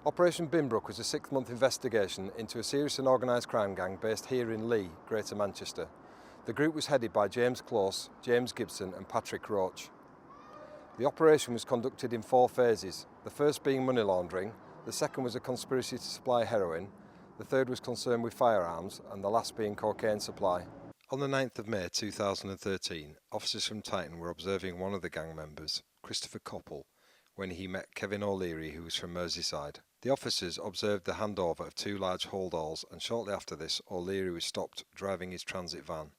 Operation Binbrook was a 6-month investigation into a serious and organised crime gang based here in Lee, Greater Manchester. The group was headed by James Close, James Gibson and Patrick Roach. The operation was conducted in 4 phases, the first being money laundering, the second was a conspiracy to supply heroin, the third was concerned with firearms and the last being cocaine supply. On the 9th of May 2013, officers from Titan were observing one of the gang members, Christopher Coppell, when he met Kevin O'Leary, who was from Merseyside. The officers observed the handover of 2 large holdalls, and shortly after this O'Leary was stopped driving his transit van.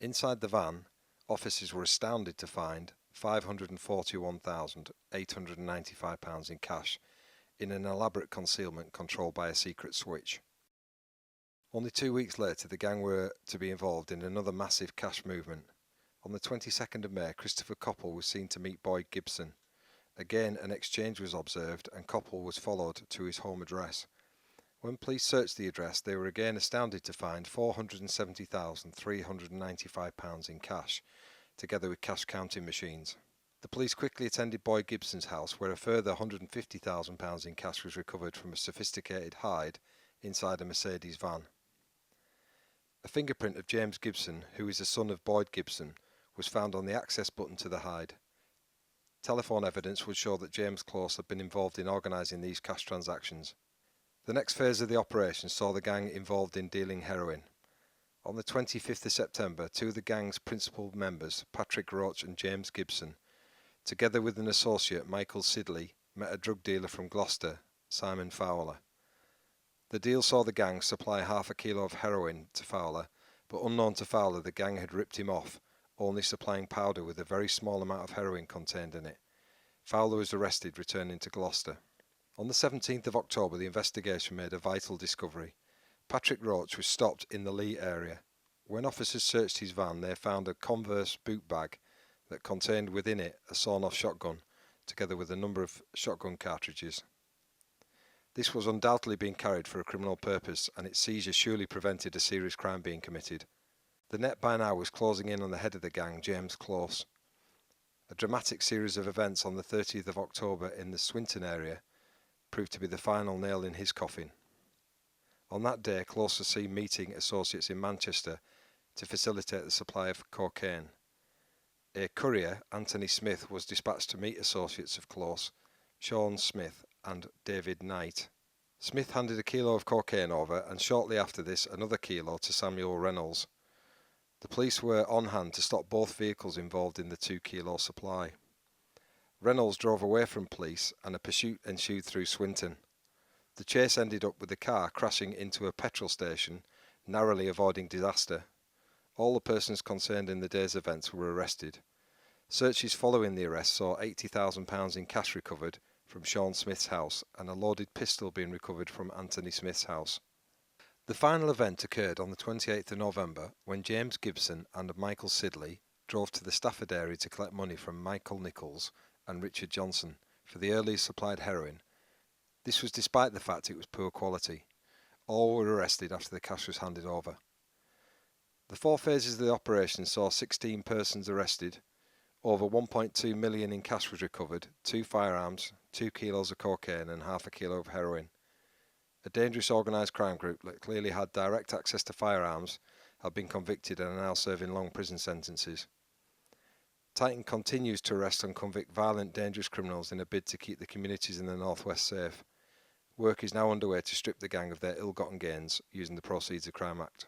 Inside the van, officers were astounded to find £541,895 in cash in an elaborate concealment controlled by a secret switch. Only 2 weeks later the gang were to be involved in another massive cash movement. On the 22nd of May, Christopher Coppell was seen to meet Boyd Gibson. Again, an exchange was observed and Coppell was followed to his home address. When police searched the address, they were again astounded to find £470,395 in cash, together with cash counting machines. The police quickly attended Boyd Gibson's house, where a further £150,000 in cash was recovered from a sophisticated hide inside a Mercedes van. A fingerprint of James Gibson, who is the son of Boyd Gibson, was found on the access button to the hide. Telephone evidence would show that James Close had been involved in organising these cash transactions. The next phase of the operation saw the gang involved in dealing heroin. On the 25th of September, 2 of the gang's principal members, Patrick Roach and James Gibson, together with an associate, Michael Sidley, met a drug dealer from Gloucester, Simon Fowler. The deal saw the gang supply half a kilo of heroin to Fowler, but unknown to Fowler, the gang had ripped him off, only supplying powder with a very small amount of heroin contained in it. Fowler was arrested, returning to Gloucester. On the 17th of October, the investigation made a vital discovery. Patrick Roach was stopped in the Lee area. When officers searched his van, they found a Converse boot bag that contained within it a sawn-off shotgun, together with a number of shotgun cartridges. This was undoubtedly being carried for a criminal purpose, and its seizure surely prevented a serious crime being committed. The net by now was closing in on the head of the gang, James Close. A dramatic series of events on the 30th of October in the Swinton area proved to be the final nail in his coffin. On that day, Close was seen meeting associates in Manchester to facilitate the supply of cocaine. A courier, Anthony Smith, was dispatched to meet associates of Close, Sean Smith and David Knight. Smith handed a kilo of cocaine over, and shortly after this another kilo to Samuel Reynolds. The police were on hand to stop both vehicles involved in the 2 kilo supply. Reynolds drove away from police and a pursuit ensued through Swinton. The chase ended up with the car crashing into a petrol station, narrowly avoiding disaster. All the persons concerned in the day's events were arrested. Searches following the arrest saw £80,000 in cash recovered from Sean Smith's house and a loaded pistol being recovered from Anthony Smith's house. The final event occurred on the 28th of November when James Gibson and Michael Sidley drove to the Stafford area to collect money from Michael Nichols and Richard Johnson for the early supplied heroin. This was despite the fact it was poor quality. All were arrested after the cash was handed over. The 4 phases of the operation saw 16 persons arrested, over 1.2 million in cash was recovered, 2 firearms, 2 kilos of cocaine and half a kilo of heroin. A dangerous organised crime group that clearly had direct access to firearms had been convicted and are now serving long prison sentences. Titan continues to arrest and convict violent, dangerous criminals in a bid to keep the communities in the northwest safe. Work is now underway to strip the gang of their ill-gotten gains using the Proceeds of Crime Act.